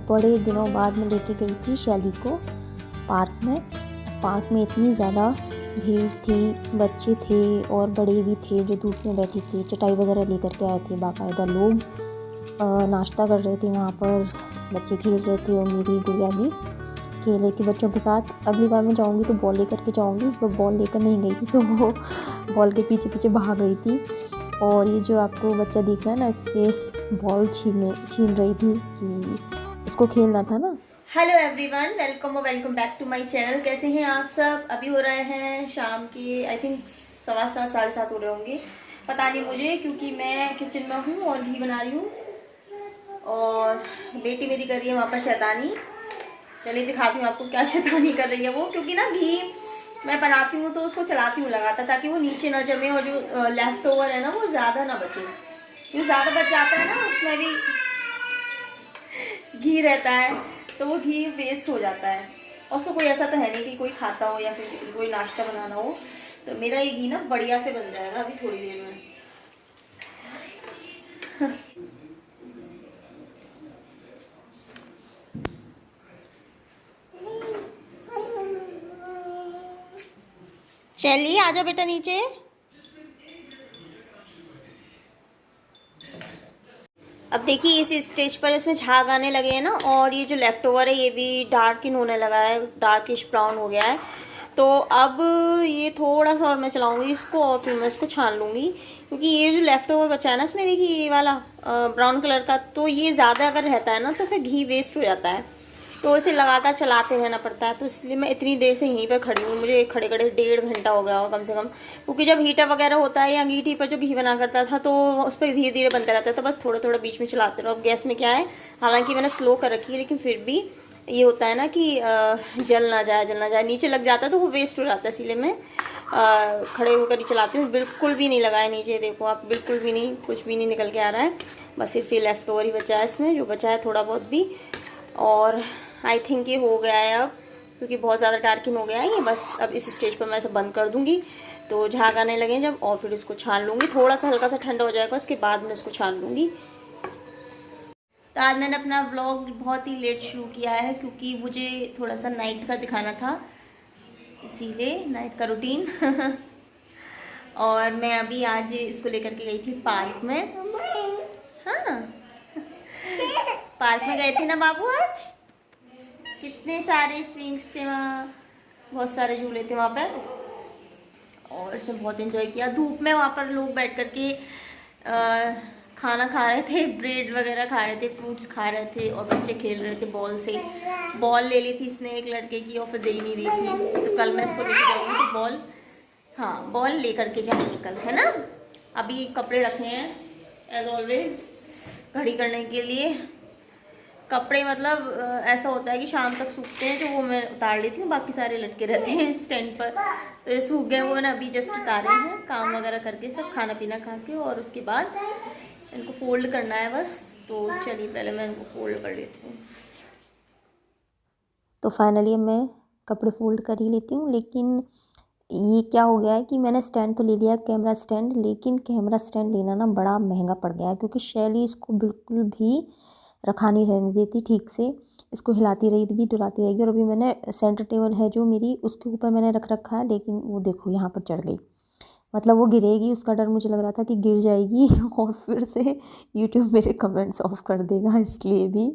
बड़े दिनों बाद मैं लेके गई थी शैली को पार्क में। पार्क में इतनी ज़्यादा भीड़ थी, बच्चे थे और बड़े भी थे जो धूप में बैठे थे। चटाई वगैरह लेकर के आए थे बाकायदा लोग, नाश्ता कर रहे थे वहाँ पर, बच्चे खेल रहे थे और मेरी गुड़िया भी खेल रही थी बच्चों के साथ। अगली बार मैं जाऊँगी तो बॉल लेकर के जाऊँगी, इस बार बॉल लेकर नहीं गई थी तो वो बॉल के पीछे पीछे भाग रही थी। और ये जो आपको बच्चा दिख रहा है ना, इससे बॉल छीन रही थी कि उसको खेलना था ना। Hello everyone, welcome back to my channel. कैसे हैं आप सब? अभी हो रहे हैं शाम के आई थिंक 7:15 7:30 हो रहे होंगे, पता नहीं मुझे, क्योंकि मैं किचन में हूँ और घी बना रही हूँ और बेटी मेरी कर रही है वहाँ पर शैतानी। चलिए दिखाती हूँ आपको क्या शैतानी कर रही है वो, क्योंकि ना घी मैं बनाती हूँ तो उसको चलाती हूँ लगातार, ताकि वो नीचे ना जमे और जो लेफ्ट ओवर है ना वो ज़्यादा ना बचे। जो ज़्यादा बच जाता है ना उसमें भी घी रहता है तो वो घी वेस्ट हो जाता है। और उसको कोई ऐसा तो है नहीं कि कोई खाता हो या फिर कोई नाश्ता बनाना हो। तो मेरा ये घी ना बढ़िया से बन जाएगा अभी थोड़ी देर में। चलिए आ जाओ बेटा नीचे। अब देखिए इस स्टेज पर इसमें झाग आने लगे हैं ना, और ये जो लेफ्ट ओवर है ये भी डार्क इन होने लगा है, डार्किश ब्राउन हो गया है। तो अब ये थोड़ा सा और मैं चलाऊंगी इसको और फिर मैं इसको छान लूँगी, क्योंकि ये जो लेफ्ट ओवर बचा है ना इसमें, देखिए ये वाला ब्राउन कलर का, तो ये ज़्यादा अगर रहता है ना तो फिर घी वेस्ट हो जाता है, तो इसे लगातार चलाते रहना पड़ता है। तो इसलिए मैं इतनी देर से यहीं पर खड़ी हूँ, मुझे खड़े खड़े 1.5 घंटा हो गया हो कम से कम, क्योंकि जब हीटर वगैरह होता है या अंगीठी पर जो घी बना करता था तो उस पर धीरे धीरे बनता रहता है, तो बस थोड़ा थोड़ा बीच में चलाते रहो। अब गैस में क्या है, हालांकि मैंने स्लो कर रखी है, लेकिन फिर भी ये होता है ना कि जल ना जाए, नीचे लग जाता है तो वो वेस्ट हो जाता है, इसीलिए मैं खड़े होकर ही चलाती हूँ। बिल्कुल भी नहीं लगाया नीचे, देखो आप, बिल्कुल भी नहीं, कुछ भी नहीं निकल के आ रहा है, बस सिर्फ ये लेफ्ट ओवर ही बचा है इसमें, जो बचा है थोड़ा बहुत भी। और आई थिंक ये हो गया है अब, क्योंकि बहुत ज़्यादा डार्किन हो गया है ये। बस अब इस स्टेज पर मैं इसे बंद कर दूंगी तो झाग आने लगे जब, और फिर इसको छान लूँगी। थोड़ा सा हल्का सा ठंडा हो जाएगा उसके बाद मैं इसको छान लूँगी। तो आज मैंने अपना व्लॉग बहुत ही लेट शुरू किया है, क्योंकि मुझे थोड़ा सा नाइट का दिखाना था, इसीलिए नाइट का रूटीन। और मैं अभी आज इसको लेकर के गई थी पार्क में। हाँ पार्क में गए थे ना बाबू आज, कितने सारे स्विंग्स थे वहाँ, बहुत सारे झूले थे वहाँ पर, और इसने बहुत एंजॉय किया। धूप में वहाँ पर लोग बैठ कर के खाना खा रहे थे, ब्रेड वगैरह खा रहे थे, फ्रूट्स खा रहे थे, और बच्चे खेल रहे थे बॉल से। बॉल ले ली थी इसने एक लड़के की और फिर दे ही नहीं रही थी, तो कल मैं इसको लेके जाऊँगी तो बॉल, हाँ बॉल ले करके जाएंगे कल, है ना। अभी कपड़े रखे हैं एज ऑलवेज घड़ी करने के लिए। कपड़े मतलब ऐसा होता है कि शाम तक सूखते हैं, जो वो मैं उतार लेती हूँ, बाकी सारे लटके रहते हैं स्टैंड पर। तो ये सूख गए, वो मैंने अभी जस्ट उतारे हैं, काम वगैरह करके सब, खाना पीना खा के, और उसके बाद इनको फोल्ड करना है बस। तो चलिए पहले मैं इनको फोल्ड कर लेती हूँ। तो फाइनली मैं कपड़े फोल्ड कर ही लेती हूँ, लेकिन ये क्या हो गया है कि मैंने स्टैंड तो ले लिया, कैमरा स्टैंड, लेकिन कैमरा स्टैंड लेना ना बड़ा महंगा पड़ गया है, क्योंकि शैली इसको बिल्कुल भी रखा नहीं रहने देती ठीक से, इसको हिलाती रहेगी, डुलाती रहेगी। और अभी मैंने सेंटर टेबल है जो मेरी, उसके ऊपर मैंने रख रखा है, लेकिन वो देखो यहाँ पर चढ़ गई, मतलब वो गिरेगी, उसका डर मुझे लग रहा था कि गिर जाएगी और फिर से यूट्यूब मेरे कमेंट्स ऑफ कर देगा, इसलिए भी।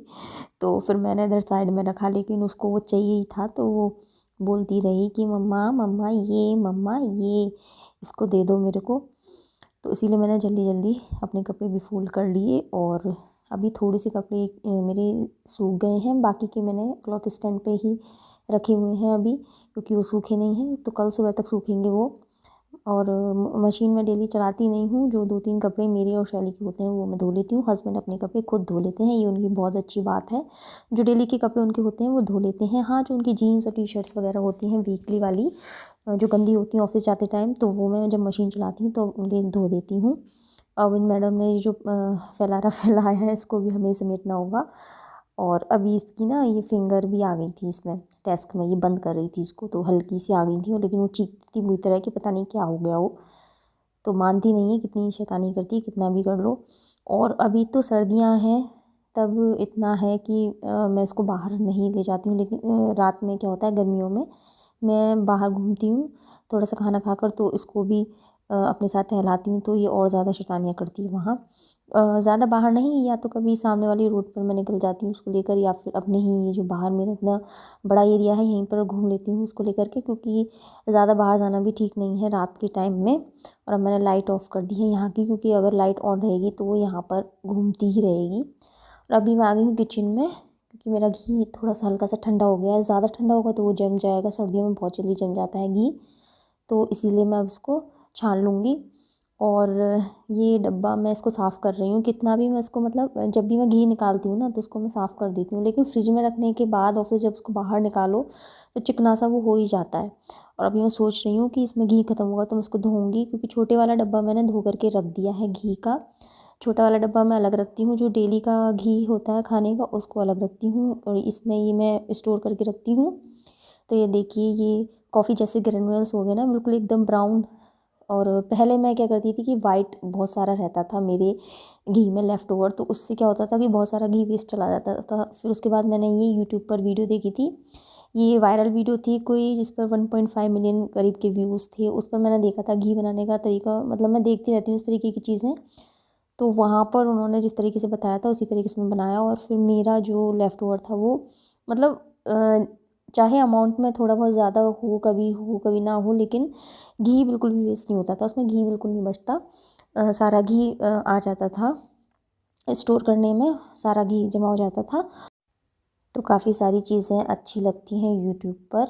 तो फिर मैंने इधर साइड में रखा, लेकिन उसको वो चाहिए ही था, तो वो बोलती रही कि मम्मा मम्मा ये इसको दे दो मेरे को। तो इसीलिए मैंने जल्दी जल्दी अपने कपड़े भी फोल्ड कर लिए, और अभी थोड़े से कपड़े मेरे सूख गए हैं, बाकी के मैंने क्लॉथ स्टैंड पे ही रखे हुए हैं अभी, क्योंकि वो सूखे नहीं हैं, तो कल सुबह तक सूखेंगे वो। और मशीन में डेली चलाती नहीं हूँ, जो 2-3 कपड़े मेरे और शैली के होते हैं वो मैं धो लेती हूँ। हस्बैंड अपने कपड़े खुद धो लेते हैं, ये उनकी बहुत अच्छी बात है, जो डेली के कपड़े उनके होते हैं वो धो लेते हैं। हाँ, जो उनकी जीन्स और टी शर्ट्स वगैरह होती हैं वीकली वाली, जो गंदी होती हैं ऑफिस जाते टाइम, तो वो मैं जब मशीन चलाती हूँ तो उनके धो देती हूँ। अब इन मैडम ने ये जो फैलाया है, इसको भी हमें समेटना होगा। और अभी इसकी ना ये फिंगर भी आ गई थी इसमें, डेस्क में, ये बंद कर रही थी इसको, तो हल्की सी आ गई थी, लेकिन वो चीखती थी बुरी तरह कि पता नहीं क्या हो गया वो, तो मानती नहीं है, कितनी शैतानी करती है कितना भी कर लो। और अभी तो सर्दियां हैं, तब इतना है कि मैं इसको बाहर नहीं ले जाती हूँ। लेकिन रात में क्या होता है, गर्मियों में मैं बाहर घूमती हूँ थोड़ा सा खाना खाकर, तो इसको भी अपने साथ टहलाती हूँ, तो ये और ज़्यादा शैतानियाँ करती है वहाँ। ज़्यादा बाहर नहीं, या तो कभी सामने वाली रोड पर मैं निकल जाती हूँ उसको लेकर, या फिर अपने ही ये जो बाहर मेरा इतना बड़ा एरिया है यहीं पर घूम लेती हूँ उसको लेकर के, क्योंकि ज़्यादा बाहर जाना भी ठीक नहीं है रात के टाइम में। और अब मैंने लाइट ऑफ़ कर दी है यहाँ की, क्योंकि अगर लाइट ऑन रहेगी तो वो यहाँ पर घूमती ही रहेगी। और अभी मैं आ गई हूँ किचन में, क्योंकि मेरा घी थोड़ा सा हल्का सा ठंडा हो गया है। ज़्यादा ठंडा होगा तो वो जम जाएगा, सर्दियों में बहुत जल्दी जम जाता है घी, तो इसीलिए मैं अब इसको छान लूँगी। और ये डब्बा मैं इसको साफ़ कर रही हूँ। कितना भी मैं इसको, मतलब जब भी मैं घी निकालती हूँ ना तो उसको मैं साफ़ कर देती हूँ, लेकिन फ्रिज में रखने के बाद और फिर जब उसको बाहर निकालो तो चिकना सा वो हो ही जाता है। और अभी मैं सोच रही हूँ कि इसमें घी ख़त्म होगा तो मैं इसको धोऊँगी, क्योंकि छोटे वाला डब्बा मैंने धो करके रख दिया है घी का। छोटा वाला डब्बा मैं अलग रखती हूँ, जो डेली का घी होता है खाने का उसको अलग रखती हूँ, और इसमें ये मैं स्टोर करके रखती हूँ। तो ये देखिए, ये कॉफ़ी जैसे ग्रेन्यूल्स हो गए ना, बिल्कुल एकदम ब्राउन। और पहले मैं क्या करती थी कि वाइट बहुत सारा रहता था मेरे घी में लेफ़्ट ओवर, तो उससे क्या होता था कि बहुत सारा घी वेस्ट चला जाता था। फिर उसके बाद मैंने ये यूट्यूब पर वीडियो देखी थी, ये वायरल वीडियो थी कोई, जिस पर 1.5 मिलियन करीब के व्यूज़ थे। उस पर मैंने देखा था घी बनाने का तरीका, मतलब मैं देखती रहती हूँ उस तरीके की चीज़ें, तो वहाँ पर उन्होंने जिस तरीके से बताया था उसी तरीके से मैं बनाया। और फिर मेरा जो लेफ़्ट ओवर था वो, मतलब चाहे अमाउंट में थोड़ा बहुत ज़्यादा हो कभी ना हो, लेकिन घी बिल्कुल भी वेस्ट नहीं होता था, उसमें घी बिल्कुल नहीं बचता। सारा घी आ जाता था स्टोर करने में, सारा घी जमा हो जाता था। तो काफ़ी सारी चीज़ें अच्छी लगती हैं यूट्यूब पर,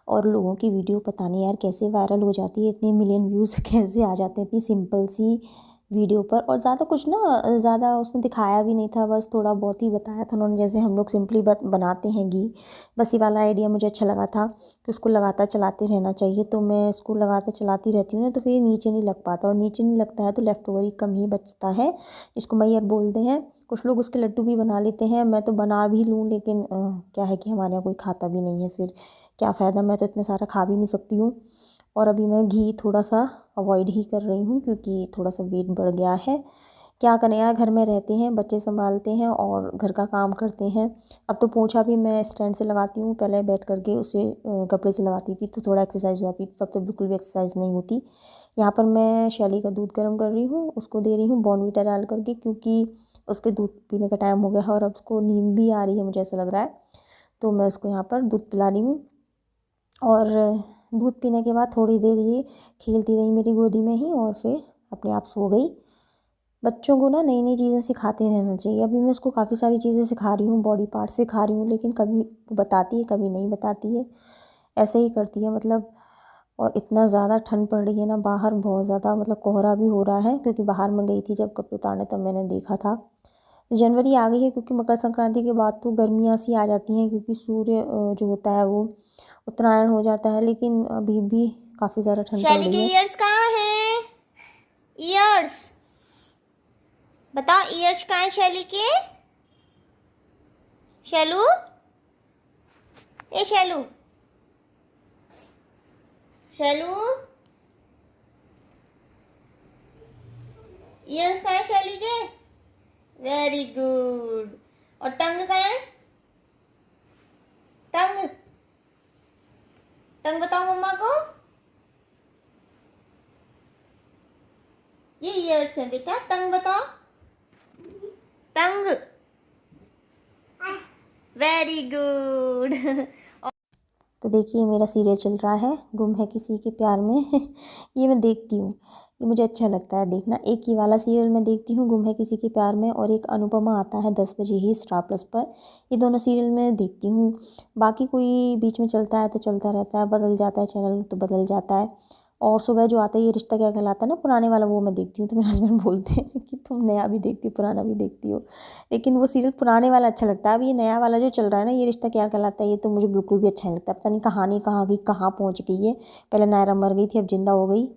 और लोगों की वीडियो पता नहीं यार कैसे वायरल हो जाती है, इतने मिलियन व्यूज़ कैसे आ जाते हैं इतनी सिंपल सी वीडियो पर। और ज़्यादा कुछ ना, ज़्यादा उसमें दिखाया भी नहीं था, बस थोड़ा बहुत ही बताया था उन्होंने, जैसे हम लोग सिंपली बनाते हैं घी। बस ये वाला आइडिया मुझे अच्छा लगा था कि उसको लगाता चलाते रहना चाहिए, तो मैं इसको लगाते चलाती रहती हूँ ना, तो फिर नीचे नहीं लग पाता, और नीचे नहीं लगता है तो लेफ़्ट ओवर ही कम ही बचता है, जिसको मैयर बोलते हैं। कुछ लोग उसके लड्डू भी बना लेते हैं, मैं तो बना भी लूँ, लेकिन क्या है कि हमारे यहाँ कोई खाता भी नहीं है, फिर क्या फ़ायदा, मैं तो इतने सारा खा भी नहीं सकती हूँ। और अभी मैं घी थोड़ा सा अवॉइड ही कर रही हूँ, क्योंकि थोड़ा सा वेट बढ़ गया है। क्या करें यार, घर में रहते हैं, बच्चे संभालते हैं और घर का काम करते हैं। अब तो पोंछा भी मैं स्टैंड से लगाती हूँ, पहले बैठ करके उसे कपड़े से लगाती थी तो थोड़ा एक्सरसाइज हो जाती थी, तब तो बिल्कुल भी एक्सरसाइज नहीं होती। यहाँ पर मैं शैली का दूध गर्म कर रही हूँ, उसको दे रही हूँ बॉर्नवीटा डाल करके, क्योंकि उसके दूध पीने का टाइम हो गया है और अब उसको नींद भी आ रही है, मुझे ऐसा लग रहा है, तो मैं उसको यहाँ पर दूध पिला रही हूँ। और दूध पीने के बाद थोड़ी देर ये खेलती रही मेरी गोदी में ही, और फिर अपने आप सो गई। बच्चों को ना नई नई चीज़ें सिखाते रहना चाहिए। अभी मैं उसको काफ़ी सारी चीज़ें सिखा रही हूँ, बॉडी पार्ट सिखा रही हूँ, लेकिन कभी बताती है कभी नहीं बताती है, ऐसे ही करती है मतलब। और इतना ज़्यादा ठंड पड़ रही है ना बाहर, बहुत ज़्यादा, मतलब कोहरा भी हो रहा है, क्योंकि बाहर मैं गई थी जब कपड़े उतारने तब मैंने देखा था। जनवरी आ गई है, क्योंकि मकर संक्रांति के बाद तो गर्मियाँ सी आ जाती हैं, क्योंकि सूर्य जो होता है वो उत्तरायण हो जाता है, लेकिन अभी भी काफ़ी ज़्यादा ठंड पड़ शैली के रही है। ईयर्स कहाँ हैं? ईयर्स बताओ, ईयर्स कहाँ है शैली के? शैलू, ए शैलू, शैलू, ईयर्स कहाँ है शैली के? Very good. और टंग कहाँ है? टंग, टंग बताओ मम्मा को। ये ईयर्स है बेटा, टंग बताओ। टंग, वेरी गुड। तो देखिए मेरा सीरियल चल रहा है, गुम है किसी के प्यार में। ये मैं देखती हूँ, ये मुझे अच्छा लगता है देखना। एक ही वाला सीरियल मैं देखती हूँ, गुम है किसी के प्यार में, और एक अनुपमा आता है 10 बजे ही स्टार प्लस पर। ये दोनों सीरियल मैं देखती हूँ। बाकी कोई बीच में चलता है तो चलता रहता है, बदल जाता है चैनल तो बदल जाता है। और सुबह जो आता है ये रिश्ता क्या कहलाता है ना, पुराने वाला, वो मैं देखती हूँ। तो मेरे हस्बैंड बोलते हैं कि तुम नया भी देखती हो पुराना भी देखती हो, लेकिन वो सीरियल पुराने वाला अच्छा लगता है। अब ये नया वाला जो चल रहा है ना, ये रिश्ता क्या कहलाता है, ये तो मुझे बिल्कुल भी अच्छा नहीं लगता। पता नहीं कहानी कहाँ गई, कहाँ पहुँच गई है। पहले नायरा मर गई थी, अब जिंदा हो गई।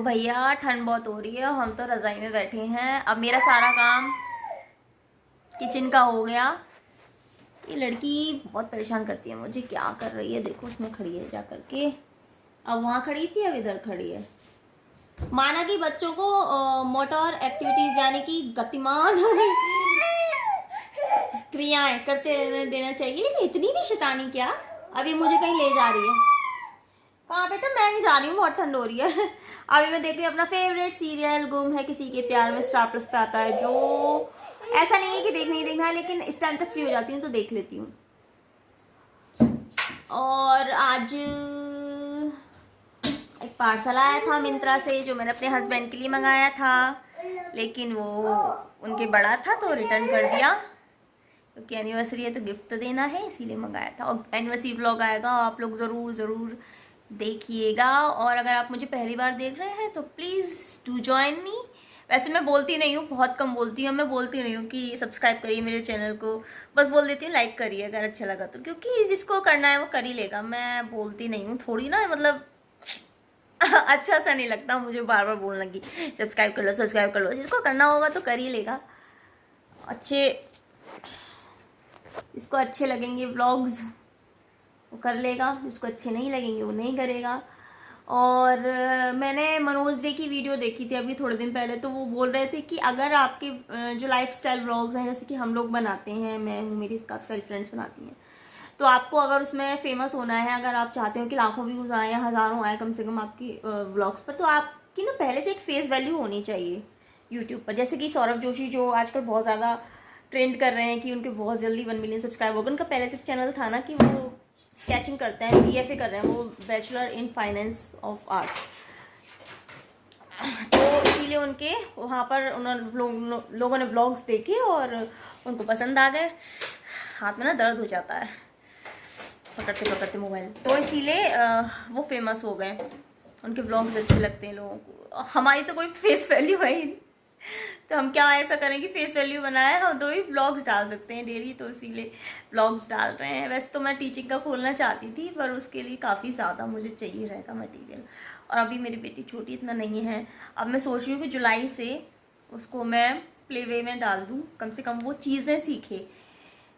भैया ठंड बहुत हो रही है, हम तो रज़ाई में बैठे हैं। अब मेरा सारा काम किचन का हो गया। ये लड़की बहुत परेशान करती है मुझे, क्या कर रही है देखो, उसमें खड़ी है जा करके। अब वहाँ खड़ी थी, अब इधर खड़ी है। माना कि बच्चों को मोटर एक्टिविटीज यानी कि गतिमान क्रियाएं करते रहने देना चाहिए, लेकिन इतनी भी शैतानी क्या। अभी मुझे कहीं ले जा रही है। कहाँ बेटा? मैं नहीं जा रही हूँ, बहुत ठंड हो रही है। अभी मैं देख रही हूँ अपना फेवरेट सीरियल गुम है किसी के प्यार में, स्टार प्लस पे आता है, जो ऐसा नहीं है कि देखना ही देखना है, लेकिन इस टाइम तक फ्री हो जाती हूँ तो देख लेती हूँ। और आज एक पार्सल आया था मिंत्रा से, जो मैंने अपने हस्बैंड के लिए मंगाया था, लेकिन वो उनके बड़ा था तो रिटर्न कर दिया, क्योंकि एनिवर्सरी है तो गिफ्ट तो देना है, इसीलिए मंगाया था। और एनिवर्सरी व्लॉग आएगा, आप लोग ज़रूर देखिएगा। और अगर आप मुझे पहली बार देख रहे हैं तो प्लीज़ डू जॉइन मी। वैसे मैं बोलती नहीं हूँ, बहुत कम बोलती हूँ, मैं बोलती नहीं हूँ कि सब्सक्राइब करिए मेरे चैनल को, बस बोल देती हूँ लाइक करिए अगर अच्छा लगा तो, क्योंकि जिसको करना है वो कर ही लेगा। मैं बोलती नहीं हूँ, थोड़ी ना मतलब अच्छा सा नहीं लगता मुझे बार बार बोलना कि सब्सक्राइब कर लो सब्सक्राइब कर लो। जिसको करना होगा तो कर ही लेगा। जिसको अच्छे लगेंगे व्लॉग्स वो कर लेगा, जिसको अच्छे नहीं लगेंगे वो नहीं करेगा। और मैंने मनोज डे की वीडियो देखी थी अभी थोड़े दिन पहले, तो वो बोल रहे थे कि अगर आपके जो लाइफस्टाइल व्लॉग्स हैं, जैसे कि हम लोग बनाते हैं, मैं हूँ, मेरी काफ़ी सारी फ्रेंड्स बनाती हैं, तो आपको अगर उसमें फेमस होना है, अगर आप चाहते हो कि लाखों व्यूज़ आए या हज़ारों आए कम से कम आपकी व्लॉग्स पर, तो आपकी ना पहले से एक फेस वैल्यू होनी चाहिए यूट्यूब पर। जैसे कि सौरभ जोशी जो आजकल बहुत ज़्यादा ट्रेंड कर रहे हैं कि उनके बहुत जल्दी 1 मिलियन सब्सक्राइबर होगा। उनका पहले से चैनल था ना कि वो स्केचिंग करते हैं, BFA कर रहे हैं, वो bachelor in finance of arts, तो इसीलिए उनके वहाँ पर लोगों ने व्लॉग्स देखे और उनको पसंद आ गए। हाथ में ना दर्द हो जाता है पकड़ते पकड़ते मोबाइल, तो इसीलिए वो फेमस हो गए। उनके व्लॉग्स अच्छे लगते हैं लोगों को। हमारी तो कोई फेस वैल्यू है ही नहीं, तो हम क्या ऐसा करें कि फेस वैल्यू बनाए, हम तो ही व्लॉग्स डाल सकते हैं डेली, तो इसीलिए व्लॉग्स डाल रहे हैं। वैसे तो मैं टीचिंग का खोलना चाहती थी, पर उसके लिए काफ़ी ज़्यादा मुझे चाहिए रहेगा मटेरियल, और अभी मेरी बेटी छोटी इतना नहीं है। अब मैं सोच रही हूँ कि जुलाई से उसको मैं प्ले वे में डाल दूँ, कम से कम वो चीज़ें सीखे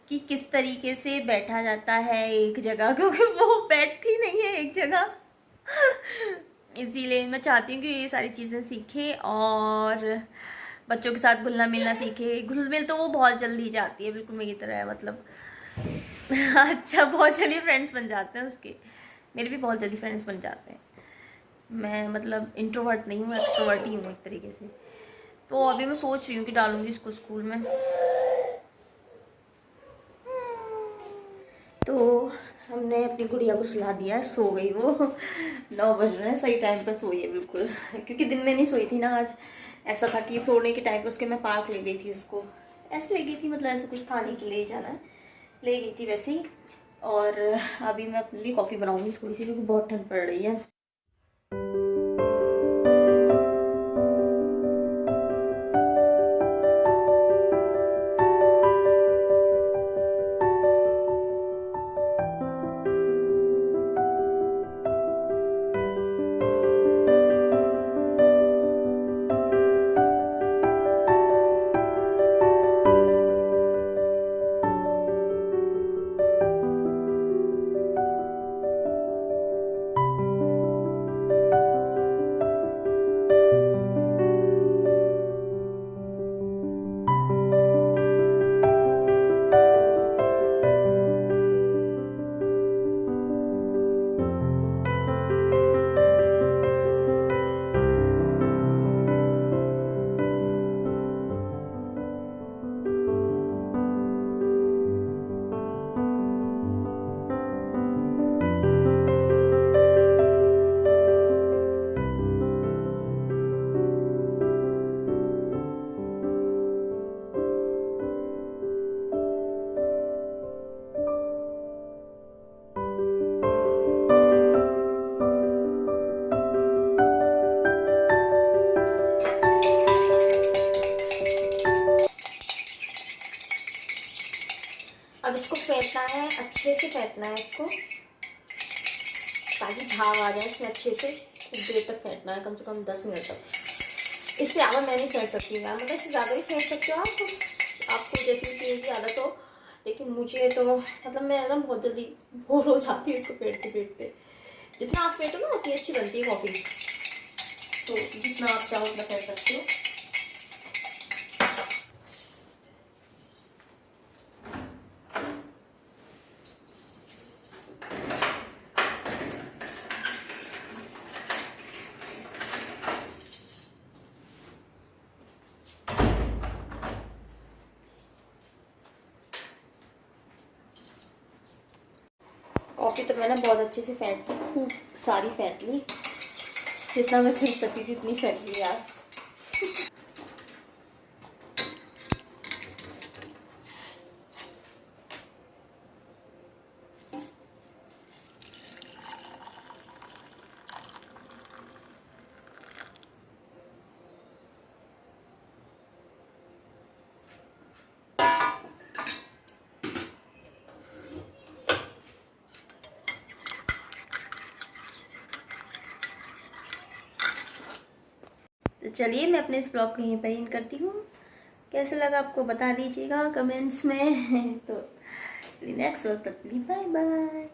कि किस तरीके से बैठा जाता है एक जगह, क्योंकि वो बैठती नहीं है एक जगह। इसीलिए मैं चाहती हूँ कि ये सारी चीज़ें सीखे और बच्चों के साथ घुलना मिलना सीखे। घुल मिल तो वो बहुत जल्दी जाती है, बिल्कुल मेरी तरह है, मतलब अच्छा बहुत जल्दी फ्रेंड्स बन जाते हैं उसके। मेरे भी बहुत जल्दी फ्रेंड्स बन जाते हैं। मैं मतलब इंट्रोवर्ट नहीं हूँ, एक्सट्रोवर्ट ही हूँ एक तरीके से। तो अभी मैं सोच रही हूँ कि डालूँगी इसको स्कूल में। तो हमने अपनी गुड़िया को सुला दिया, सो गई वो। 9 बज रहे हैं, सही टाइम पर सोई है बिल्कुल, क्योंकि दिन में नहीं सोई थी ना आज। ऐसा था कि सोने के टाइम पर उसके मैं पार्क ले गई थी उसको, ऐसे ले गई थी, मतलब ऐसे कुछ था नहीं कि ले जाना है, ले गई थी वैसे ही। और अभी मैं अपने लिए कॉफ़ी बनाऊँगी थोड़ी सी, क्योंकि बहुत ठंड पड़ रही है। अब इसको फेंटना है, अच्छे से फेंटना है इसको, ताकि झाग आ जाए इसमें अच्छे से। कुछ देर तक फेंटना है, कम से कम 10 मिनट तक। इससे ज़्यादा मैं नहीं फेंट सकती यार, मतलब इससे ज़्यादा भी फेंट सकते हो आप, आपको जैसे कि की आदत हो, लेकिन मुझे तो मतलब मैं ना बहुत जल्दी बोर हो जाती हूँ इसको फेंटते फेंटते। जितना आप फेंटो ना उतनी अच्छी बनती है कॉफ़ी, तो जितना आप चाहो उतना फेंट सकते हो। कॉफ़ी तो मैंने बहुत अच्छे से फेंट ली, खूब सारी फेंट ली, जितना मैं फेंट सकती थी इतनी फेंट ली यार। तो चलिए मैं अपने इस ब्लॉग को यहीं पर एंड करती हूँ। कैसे लगा आपको बता दीजिएगा कमेंट्स में। तो चलिए नेक्स्ट व्लॉग तक के लिए बाय बाय।